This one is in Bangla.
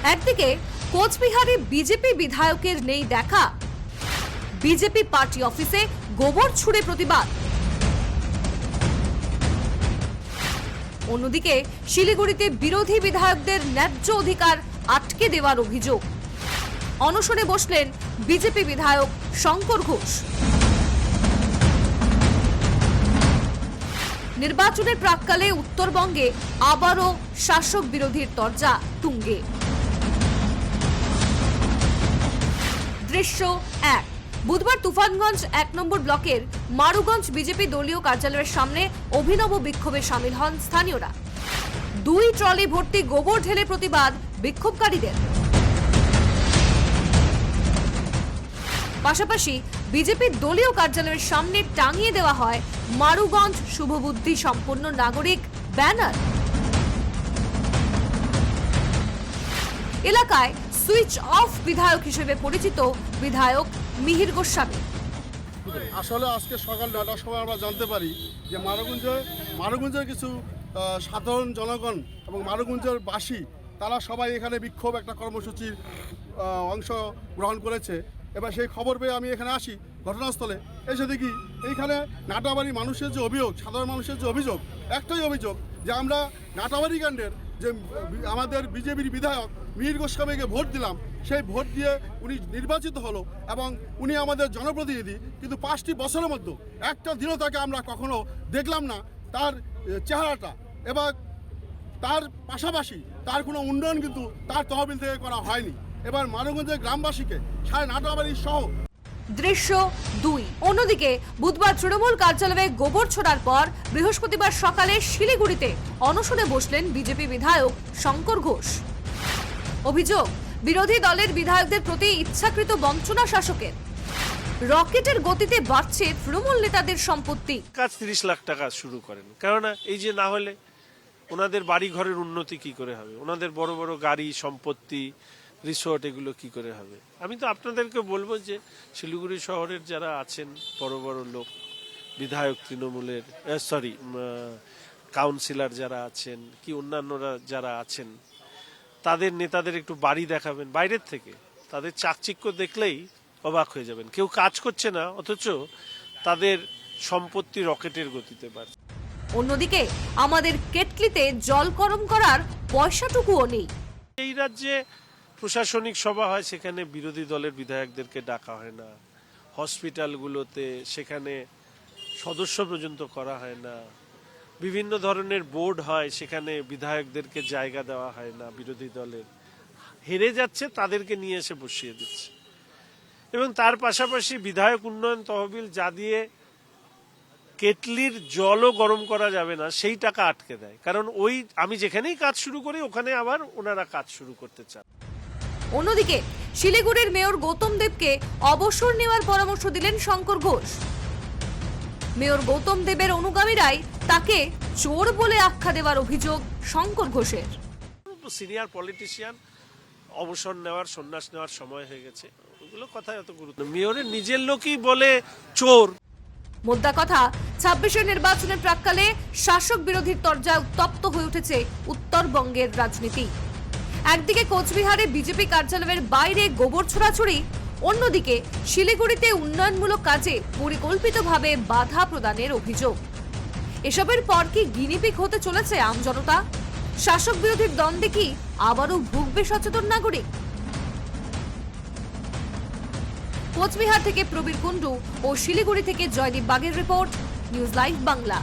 একদিকে কোচবিহারে বিজেপি বিধায়কের নেই দেখা, বিজেপি পার্টি অফিসে গোবর ছুড়ে প্রতিবাদ। অন্যদিকে শিলিগুড়িতে বিরোধী বিধায়কদের ন্যায্য অধিকার আটকে দেওয়ার অভিযোগ। অনশনে বসলেন বিজেপি বিধায়ক শঙ্কর ঘোষ। নির্বাচনের প্রাক্কালে উত্তরবঙ্গে আবারও শাসক বিরোধীর তরজা তুঙ্গে। দৃশ্য 1। বুধবার তুফানগঞ্জ 1 নম্বর ব্লকের মারুগঞ্জ বিজেপি দলীয় কার্যালয়ের সামনে অভিনব বিক্ষোভে সামিল হন স্থানীয়রা। 2 ট্রলি ভর্তি গোবর ঢেলে প্রতিবাদ বিক্ষোভকারীদের। পাশাপাশি বিজেপির দলীয় কার্যালয়ের সামনে টাঙিয়ে দেওয়া হয় মারুগঞ্জ শুভবুদ্ধি সম্পন্ন নাগরিক ব্যানার। এলাকায় সুইচ অফ বিধায়ক হিসেবে পরিচিত বিধায়ক মিহির গোস্বামী। আসলে আজকে সকাল 9টার সময় আমরা জানতে পারি যে মারুগঞ্জের কিছু সাধারণ জনগণ এবং মারুগঞ্জের বাসী তারা সবাই এখানে বিক্ষোভ একটা কর্মসূচির অংশ গ্রহণ করেছে। এবার সেই খবর পেয়ে আমি এখানে আসি ঘটনাস্থলে, এসে দেখি এইখানে নাটাবাড়ি মানুষের যে অভিযোগ, সাধারণ মানুষের যে অভিযোগ, একটাই অভিযোগ যে আমরা নাটাবাড়ি কাণ্ডের যে আমাদের বিজেপির বিধায়ক মিহির গোস্বামীকে ভোট দিলাম, সেই ভোট দিয়ে উনি নির্বাচিত হলো এবং উনি আমাদের জনপ্রতিনিধি, কিন্তু 5টি বছরের মধ্যে একটা দিনও তাকে আমরা কখনো দেখলাম না তার চেহারাটা, এবং তার পাশাপাশি তার কোনো উন্নয়ন কিন্তু তার তহবিল থেকে করা হয়নি। এবার মারুগঞ্জের গ্রামবাসীকে সাড়ে নাটাবাড়ি সহ। দৃশ্য 2। অন্যদিকে বুধবার তৃণমূল কার্যালয়ে গোবর ছোড়ার পর বৃহস্পতিবার সকালে শিলিগুড়িতে অনশনে বসলেন বিজেপি বিধায়ক শঙ্কর ঘোষ। অভিযোগ, বিরোধী দলের বিধায়কদের প্রতি ইচ্ছাকৃত বঞ্চনা শাসকের। রকেটের গতিতে বাড়ছে তৃণমূল নেতাদের সম্পত্তি। কাজ 30 লাখ টাকা শুরু করেন, কেননা এই যে না হলে ওনাদের বাড়ি ঘরের উন্নতি কি করে হবে, ওনাদের বড় বড় গাড়ি সম্পত্তি রিসোর্ট এগুলো কি করে হবে। আমি তো আপনাদেরকে বলবো যে শিলিগুড়ি শহরের যারা আছেন বড় বড় লোক, বিধায়ক তৃণমূলের কাউন্সিলর যারা আছেন কি অন্যান্যরা যারা আছেন, তাদের নেতাদের একটু বাড়ি দেখাবেন বাইরের থেকে, তাদের চাকচিক্য দেখলেই অবাক হয়ে যাবেন। কেউ কাজ করছে না অথচ তাদের সম্পত্তি রকেটের গতিতে বাড়ছে। অন্যদিকে আমাদের কেটলিতে জল গরম করার পয়সাটুকুও নেই। এই রাজ্যে প্রশাসনিক সভা হয়, সেখানে বিরোধী দলের বিধায়কদেরকে ডাকা হয় না। হসপিটালগুলোতে সেখানে সদস্য পর্যন্ত করা হয় না। বিভিন্ন ধরনের বোর্ড হয়, সেখানে বিধায়কদেরকে জায়গা দেওয়া হয় না। বিরোধী দলের হেরে যাচ্ছে তাদেরকে নিয়ে এসে বসিয়ে দিচ্ছে, এবং তার পাশাপাশি বিধায়ক উন্নয়ন তহবিল যা দিয়ে কেটলির জলও গরম করা যাবে না সেই টাকা আটকে দেয়। কারণ ওই আমি যেখানেই কাজ শুরু করি ওখানে আবার ওনারা কাজ শুরু করতে চান। অন্যদিকে শিলিগুড়ির মেয়র গৌতম দেবকে অবসর নেওয়ার পরামর্শ দিলেন শঙ্কর ঘোষ। মেয়র গৌতম দেবের অনুগামীরাই তাকে চোর বলে আখ্যা দেওয়ার অভিযোগ শঙ্কর ঘোষের। সিনিয়র পলিটিশিয়ান, অবসর নেওয়ার সন্ন্যাস নেওয়ার সময় হয়ে গেছে, ওগুলো কথায় অত গুরুত্ব। মেয়রের নিজের লোকই বলে চোর। মোদ্দা কথা, 26-এর নির্বাচনের প্রাক্কালে শাসক বিরোধীর তরজায় উত্তপ্ত হয়ে উঠেছে উত্তরবঙ্গের রাজনীতি। একদিকে কোচবিহারে বিজেপি কার্যালয়ের বাইরে গোবর ছোড়াছুড়ি, অন্যদিকে শিলিগুড়িতে উন্নয়নমূলক কাজে পরিকল্পিতভাবে বাধা প্রদানের অভিযোগ। এসবের পর কি গিনিপিগ হতে চলেছে আমজনতা? শাসক বিরোধীর দ্বন্দ্বে কি আবারও ভুগবে সচেতন নাগরিক? কোচবিহার থেকে প্রবীর কুণ্ডু ও শিলিগুড়ি থেকে জয়দীপ বাগের রিপোর্ট, নিউজ লাইভ বাংলা।